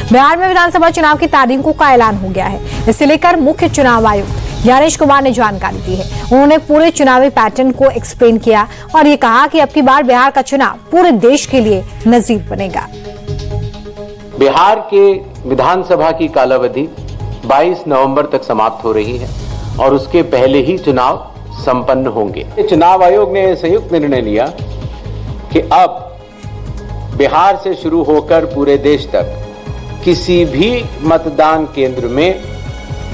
बिहार में विधानसभा चुनाव की तारीखों का ऐलान हो गया है। इसे लेकर मुख्य चुनाव आयुक्त ज्ञानेश कुमार ने जानकारी दी है। उन्होंने पूरे चुनावी पैटर्न को एक्सप्लेन किया और ये कहा कि अब की बार बिहार का चुनाव पूरे देश के लिए नजीर बनेगा। बिहार के विधानसभा की कालावधि 22 नवंबर तक समाप्त हो रही है और उसके पहले ही चुनाव संपन्न होंगे। चुनाव आयोग ने संयुक्त निर्णय लिया कि अब बिहार से शुरू होकर पूरे देश तक किसी भी मतदान केंद्र में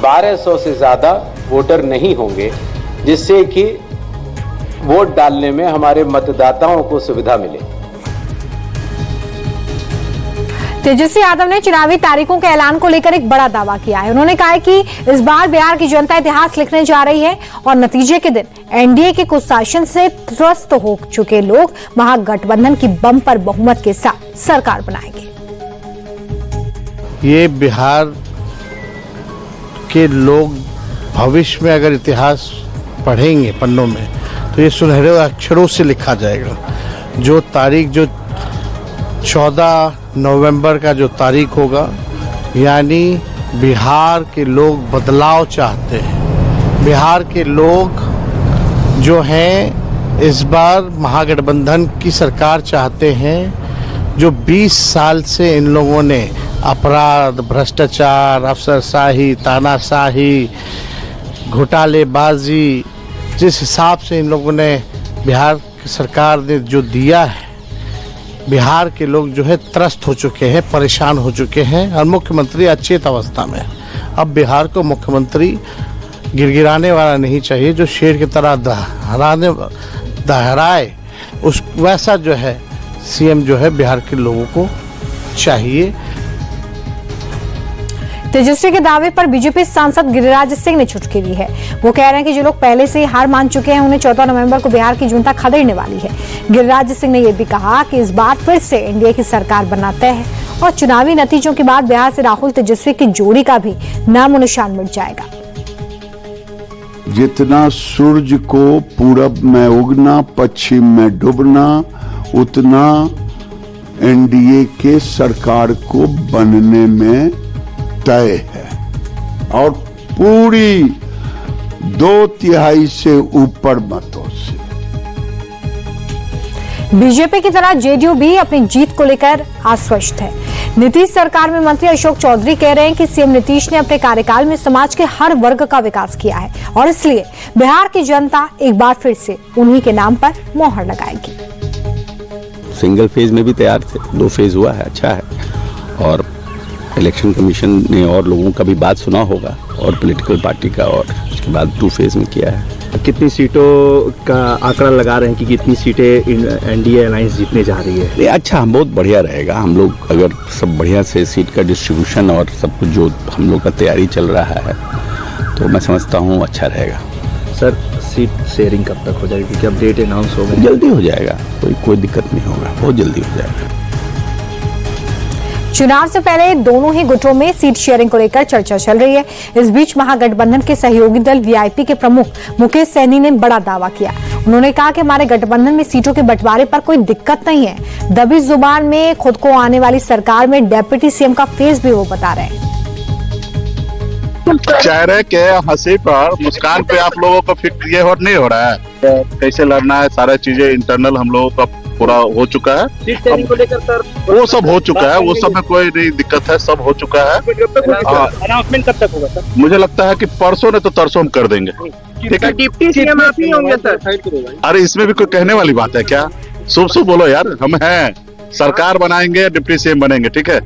1200 से ज्यादा वोटर नहीं होंगे, जिससे कि वोट डालने में हमारे मतदाताओं को सुविधा मिले। तेजस्वी यादव ने चुनावी तारीखों के ऐलान को लेकर एक बड़ा दावा किया है। उन्होंने कहा है कि इस बार बिहार की जनता इतिहास लिखने जा रही है और नतीजे के दिन एनडीए के कुशासन से त्रस्त हो चुके लोग महागठबंधन की बम्पर बहुमत के साथ सरकार बनाएंगे। ये बिहार के लोग भविष्य में अगर इतिहास पढ़ेंगे पन्नों में तो ये सुनहरे अक्षरों से लिखा जाएगा। जो तारीख जो 14 नवंबर का जो तारीख होगा, यानी बिहार के लोग बदलाव चाहते हैं। बिहार के लोग जो हैं इस बार महागठबंधन की सरकार चाहते हैं। जो 20 साल से इन लोगों ने अपराध, भ्रष्टाचार, अफसरशाही, तानाशाही, घोटालेबाजी, जिस हिसाब से इन लोगों ने बिहार की सरकार ने जो दिया है, बिहार के लोग जो है त्रस्त हो चुके हैं, परेशान हो चुके हैं और मुख्यमंत्री अचेत अवस्था में। अब बिहार को मुख्यमंत्री गिड़गिड़ाने वाला नहीं चाहिए, जो शेर की तरह दहराए, उस वैसा जो है सीएम जो है बिहार के लोगों को चाहिए। तेजस्वी के दावे पर बीजेपी सांसद गिरिराज सिंह ने चुटकी ली है। वो कह रहे हैं कि जो लोग पहले से ही हार मान चुके हैं, उन्हें 14 नवंबर को बिहार की जनता खदेड़ने वाली है। गिरिराज सिंह ने यह भी कहा कि इस बार फिर से एनडीए की सरकार बनना तय है और चुनावी नतीजों के बाद बिहार से राहुल तेजस्वी की जोड़ी का भी नामो निशान मिट जाएगा। जितना सूरज को पूरब में उगना, पश्चिम में डूबना, उतना एनडीए के सरकार को बनने में तय है और पूरी 2/3 से ऊपर मतों से। बीजेपी की तरह जेडीयू भी अपनी जीत को लेकर आश्वस्त है। नीतीश सरकार में मंत्री अशोक चौधरी कह रहे हैं कि सीएम नीतीश ने अपने कार्यकाल में समाज के हर वर्ग का विकास किया है और इसलिए बिहार की जनता एक बार फिर से उन्हीं के नाम पर मोहर लगाएगी। सिंगल फेज में भी तैयार थे, 2 फेज हुआ है, अच्छा है। और इलेक्शन कमीशन ने और लोगों का भी बात सुना होगा और पॉलिटिकल पार्टी का, और उसके बाद 2 फेज में किया है। कितनी सीटों का आंकड़ा लगा रहे हैं कि कितनी सीटें एनडीए अलायंस जीतने जा रही है? अच्छा, बहुत बढ़िया रहेगा। हम लोग अगर सब बढ़िया से सीट का डिस्ट्रीब्यूशन और सब कुछ जो हम लोग का तैयारी चल रहा है, तो मैं समझता हूँ अच्छा रहेगा। सर, सीट शेयरिंग कब तक हो जाएगी? क्या डेट अनाउंस होगा? जल्दी हो जाएगा, कोई दिक्कत नहीं होगा, बहुत जल्दी हो जाएगा। चुनाव से पहले दोनों ही गुटों में सीट शेयरिंग को लेकर चर्चा चल रही है। इस बीच महागठबंधन के सहयोगी दल वीआईपी के प्रमुख मुकेश सहनी ने बड़ा दावा किया। उन्होंने कहा कि हमारे गठबंधन में सीटों के बंटवारे पर कोई दिक्कत नहीं है। दबी जुबान में खुद को आने वाली सरकार में डेप्यूटी सीएम का फेस भी वो बता रहे हैं। चेहरे के हंसी पर, मुस्कान पे आप लोगों को फिक्र ये नहीं हो रहा है कैसे लड़ना है। सारा चीजें इंटरनल हम लोगों का पूरा हो चुका है। सीट शेयरिंग को लेकर सर वो सब हो चुका है, वो सब में कोई नहीं दिक्कत है, सब हो चुका है। अनाउंसमेंट कब तक होगा सर? मुझे लगता है कि परसों ने तो तरसों हम कर देंगे। ठीक है, डिप्टी सीएम आप ही होंगे सर? अरे इसमें भी कोई कहने वाली बात है क्या? शुभ बोलो यार, हम हैं, सरकार बनाएंगे, डिप्टी सीएम बनेंगे। ठीक है।